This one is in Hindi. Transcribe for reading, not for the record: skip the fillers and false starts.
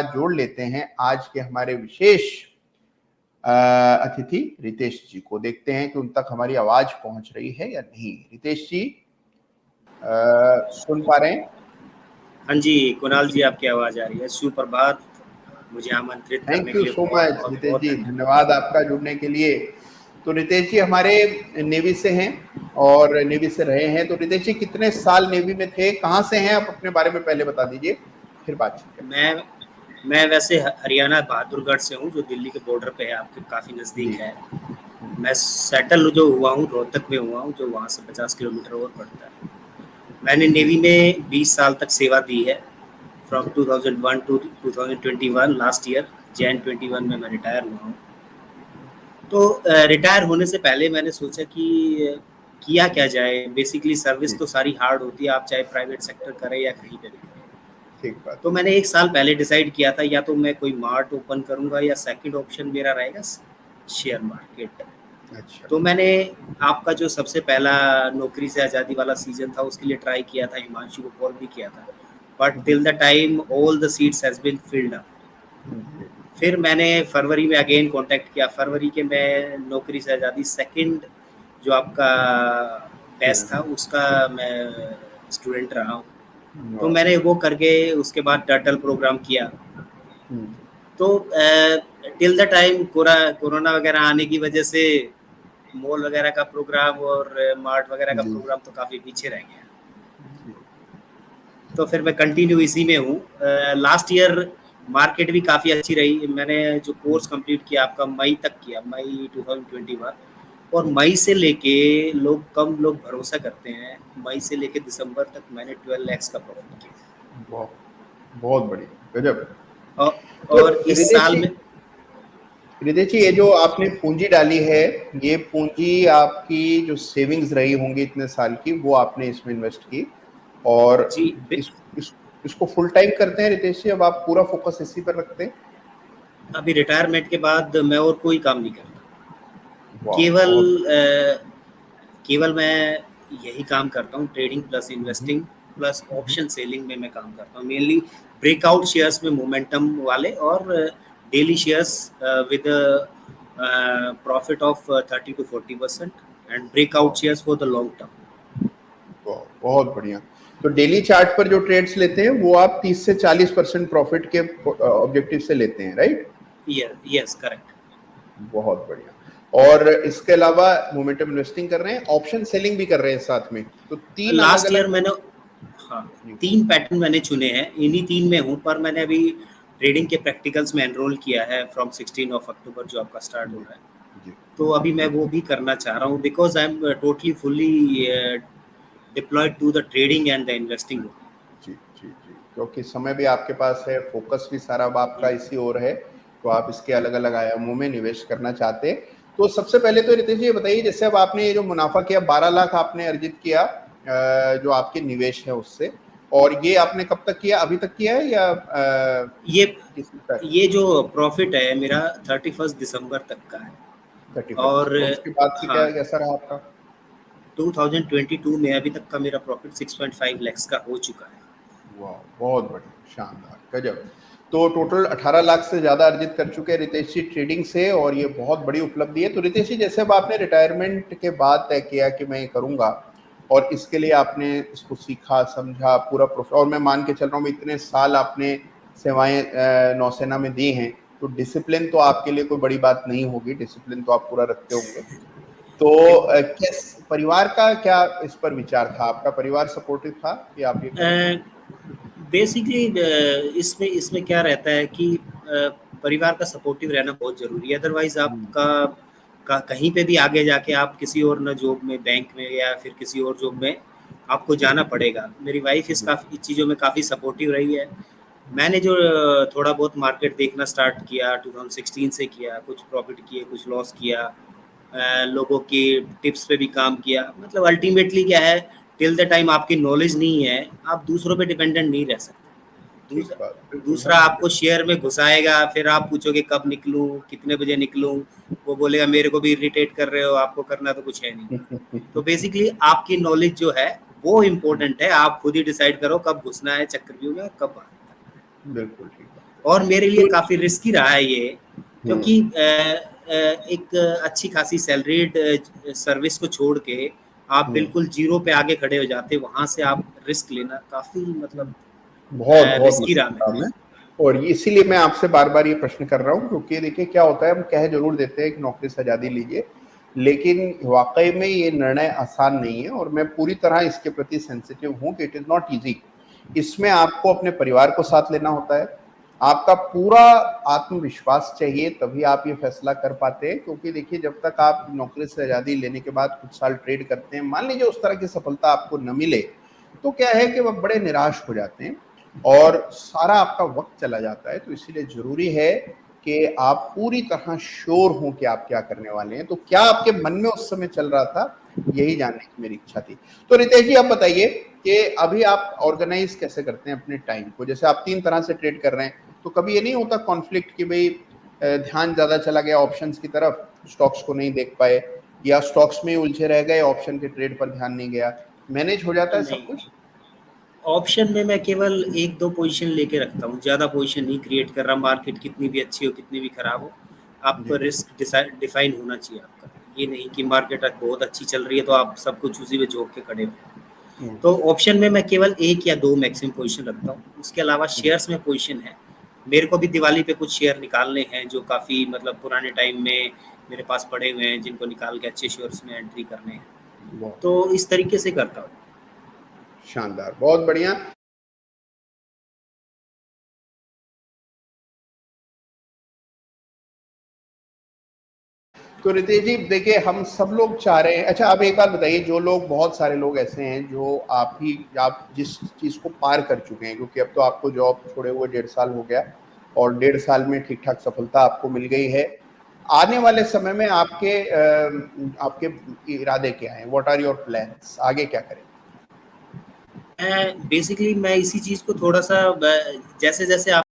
जोड़ लेते हैं आज के हमारे विशेष अतिथि रितेश जी को। देखते हैं कि उन तक हमारी आवाज पहुंच रही है या नहीं। रितेश जी सुन पा रहे हैं? हाँ जी कुणाल जी, आपकी आवाज आ रही है। सुप्रभात। मुझे आमंत्रित करने थैंक के यू लिए सो बहुत मच बहुत रितेश बहुत जी, धन्यवाद। धन्यवाद आपका जुड़ने के लिए। तो रितेश जी हमारे नेवी से हैं और नेवी से रहे हैं। तो रितेश जी कितने साल नेवी में थे, कहाँ से हैं आप, अपने बारे में पहले बता दीजिए, फिर बातचीत करें। मैं वैसे हरियाणा बहादुरगढ़ से हूँ, जो दिल्ली के बॉर्डर पे है, आपके काफ़ी नज़दीक है। मैं सेटल जो हुआ हूँ रोहतक में हुआ हूँ, जो वहाँ से 50 किलोमीटर और पड़ता है। मैंने नेवी में 20 साल तक सेवा दी है, from 2001 to 2021। Last year Jan 21 में मैं रिटायर हुआ हूँ। तो रिटायर होने से पहले मैंने सोचा कि किया क्या जाए। बेसिकली सर्विस तो सारी हार्ड होती है, आप चाहे प्राइवेट सेक्टर करें या कहीं पे भी करें। ठीक बात। तो मैंने 1 साल पहले डिसाइड किया था, या तो मैं कोई मार्ट ओपन करूंगा या सेकंड ऑप्शन मेरा रहेगा शेयर मार्केट। अच्छा। तो मैंने आपका जो सबसे पहला नौकरी से आज़ादी वाला सीजन था, उसके लिए ट्राई किया था, हिमांशु को कॉल भी किया था, but till the time all the seats has been filled up. फिर मैंने फरवरी में अगेन कांटेक्ट किया। फरवरी के मैं नौकरी से आज़ादी सेकंड जो आपका बैच था, उसका मैं स्टूडेंट रहा हूँ। तो मैंने वो करके उसके बाद टर्टल प्रोग्राम किया। तो टिल द टाइम कोरोना वगैरह आने की वजह से मॉल वगैरह का प्रोग्राम और मार्ट वगैरह का प्रोग्राम तो काफ़ी पीछे रह गया। तो फिर मैं कंटिन्यू इसी में हूँ। लास्ट ईयर मार्केट भी काफ़ी अच्छी रही। मैंने जो कोर्स कंप्लीट किया आपका मई तक किया, मई 2021, और मई से लेके कम लोग भरोसा करते हैं, मई से लेके दिसंबर तक मैंने 12 लाख का प्रॉफिट किया। बहुत बढ़िया, गजब। और इस साल में रितेश जी, ये जो आपने पूंजी डाली है, ये पूंजी आपकी जो सेविंग्स रही होंगी इतने साल की, वो आपने इसमें इन्वेस्ट की, और इसको फुल टाइम करते हैं रितेश जी? अब आप पूरा फोकस इसी पर रखते हैं? अभी रिटायरमेंट के बाद मैं और कोई काम नहीं करता। केवल मैं यही काम करता हूँ, trading plus investing plus option selling में मैं काम करता हूँ। मेनली ब्रेकआउट शेयर्स में मोमेंटम वाले, और daily shares with profit of 30 to 40%, and breakout shares for the long term. बहुत बढ़िया। तो डेली चार्ट पर जो ट्रेड्स लेते हैं वो आप 30 से 40% प्रॉफिट के ऑब्जेक्टिव से लेते हैं, राइट? Yes, correct. बहुत बढ़िया। और इसके अलावा मोमेंटम इन्वेस्टिंग कर रहे हैं, ऑप्शन सेलिंग भी कर रहे हैं साथ में। तो 3 लास्ट ईयर अलग-अलग मैंने 3 पैटर्न मैंने चुने हैं, इन्हीं 3 में हूँ। पर मैंने अभी ट्रेडिंग के प्रैक्टिकल्स में एनरोल किया है फ्रॉम 16 अक्टूबर, जो आपका स्टार्ट हो रहा है। तो अभी मैं वो भी करना चाह रहा हूँ, because I am totally fully deployed to the trading and the investing. जी जी जी, क्योंकि समय भी आपके पास है, फोकस भी सारा आपका इसी ओर है, तो आप इसके अलग अलग आयामों में निवेश करना चाहते हैं। तो सबसे पहले तो रितेश जी ये बताइए, जैसे अब आपने ये जो मुनाफा किया, 12 लाख आपने अर्जित किया जो आपके निवेश है उससे, और ये आपने कब तक किया, अभी तक किया है या ये जो प्रॉफिट है मेरा 31 दिसंबर तक का है। 31, और उसके बाद से क्या कैसा रहा आपका? 2022 में अभी तक का मेरा प्रॉफिट 6.5 लाख का हो चुका है। वाह, बहुत बढ़िया, शानदार, गजब। तो टोटल 18 लाख से ज्यादा अर्जित कर चुके हैं रितेश जी ट्रेडिंग से, और ये बहुत बड़ी उपलब्धि है। तो रितेश जी, जैसे अब आपने रिटायरमेंट के बाद तय किया कि मैं ये करूंगा, और इसके लिए आपने इसको सीखा समझा पूरा प्रोसेस, और मैं मान के चल रहा हूँ इतने साल आपने सेवाएं नौसेना में दी हैं, तो डिसिप्लिन तो आपके लिए कोई बड़ी बात नहीं होगी, डिसिप्लिन तो आप पूरा रखते होंगे। तो किस परिवार का क्या इस पर विचार था? आपका परिवार सपोर्टिव था कि आप ये करें? बेसिकली इसमें इसमें क्या रहता है कि परिवार का सपोर्टिव रहना बहुत ज़रूरी है। अदरवाइज आपका कहीं पे भी आगे जाके आप किसी और न जॉब में, बैंक में या फिर किसी और जॉब में आपको जाना पड़ेगा। मेरी वाइफ इस चीज़ों में काफ़ी सपोर्टिव रही है। मैंने जो थोड़ा बहुत मार्केट देखना स्टार्ट किया 2016 से किया, कुछ प्रॉफिट किए, कुछ लॉस किया, लोगों की टिप्स पे भी काम किया। मतलब अल्टीमेटली क्या है, टिल द टाइम आपकी नॉलेज नहीं है, आप दूसरों पे डिपेंडेंट नहीं रह सकते। दूसरा आपको शेयर में घुसाएगा, फिर आप पूछोगे कब निकलूं, कितने बजे निकलूं, वो बोलेगा मेरे को भी इरिटेट कर रहे हो, आपको करना तो कुछ है नहीं। तो बेसिकली आपकी नॉलेज जो है वो इम्पोर्टेंट है। आप खुद ही डिसाइड करो कब घुसना है चक्रव्यूह में और कब बाहर। बिल्कुल ठीक है। और मेरे लिए काफ़ी रिस्की रहा है ये, क्योंकि एक अच्छी खासी सैलरीड सर्विस को छोड़ के आप बिल्कुल ज़ीरो पे आगे खड़े हो जाते, वहाँ से आप रिस्क लेना काफ़ी मतलब बहुत बहुत रिस्की रहा मेरे लिए। और इसीलिए मैं आपसे बार बार ये प्रश्न कर रहा हूँ, क्योंकि देखिए क्या होता है, हम कह जरूर देते हैं कि नौकरी से आज़ादी लीजिए, लेकिन वाकई में ये निर्णय आसान नहीं है और मैं पूरी तरह इसके प्रति सेंसिटिव हूँ कि इट इज़ नॉट ईजी। इसमें आपको अपने परिवार को साथ लेना होता है, आपका पूरा आत्मविश्वास चाहिए, तभी आप ये फैसला कर पाते हैं। क्योंकि देखिए जब तक आप नौकरी से आज़ादी लेने के बाद कुछ साल ट्रेड करते हैं, मान लीजिए उस तरह की सफलता आपको न मिले, तो क्या है कि वह बड़े निराश हो जाते हैं और सारा आपका वक्त चला जाता है। तो इसीलिए जरूरी है कि आप पूरी तरह श्योर हों कि आप क्या करने वाले हैं। तो क्या आपके मन में उस समय चल रहा था, यही जानने की मेरी इच्छा थी। तो रितेश जी, आप बताइए कि अभी आप ऑर्गेनाइज कैसे करते हैं अपने टाइम को? जैसे आप 3 तरह से ट्रेड कर रहे हैं, तो कभी ये नहीं होता कॉन्फ्लिक्ट कि भाई ध्यान ज्यादा चला गया ऑप्शंस की तरफ, स्टॉक्स को नहीं देख पाए, या स्टॉक्स में उलझे रह गए, ऑप्शन के ट्रेड पर ध्यान नहीं गया? मैनेज हो जाता है सब नहीं, कुछ? ऑप्शन में मैं केवल 1-2 पोजीशन लेके रखता हूँ, ज़्यादा पोजीशन नहीं क्रिएट कर रहा। मार्केट कितनी भी अच्छी हो, कितनी भी खराब हो, आपको जी। रिस्क डिफाइन होना चाहिए आपका। ये नहीं कि मार्केट आज बहुत अच्छी चल रही है तो आप सब कुछ उसी में झोंक के खड़े हो। तो ऑप्शन में मैं केवल 1 या 2 मैक्सिमम पोजीशन रखता हूँ। उसके अलावा शेयर्स में पोजीशन है। मेरे को भी दिवाली पे कुछ शेयर निकालने हैं जो काफ़ी मतलब पुराने टाइम में मेरे पास पड़े हुए हैं, जिनको निकाल के अच्छे शेयर्स में एंट्री करने हैं। बहुत तो इस तरीके से करता हूँ। शानदार, बहुत बढ़िया। तो रितेश जी देखिए, हम सब लोग चाह रहे हैं, अच्छा आप एक बात बताइए, जो लोग, बहुत सारे लोग ऐसे हैं जो आप जिस चीज को पार कर चुके हैं, क्योंकि अब तो आपको जॉब छोड़े हुए 1.5 साल हो गया और 1.5 साल में ठीक ठाक सफलता आपको मिल गई है। आने वाले समय में आपके इरादे क्या हैं? What are your plans? आगे क्या करें? बेसिकली मैं इसी चीज़ को थोड़ा सा जैसे जैसे आप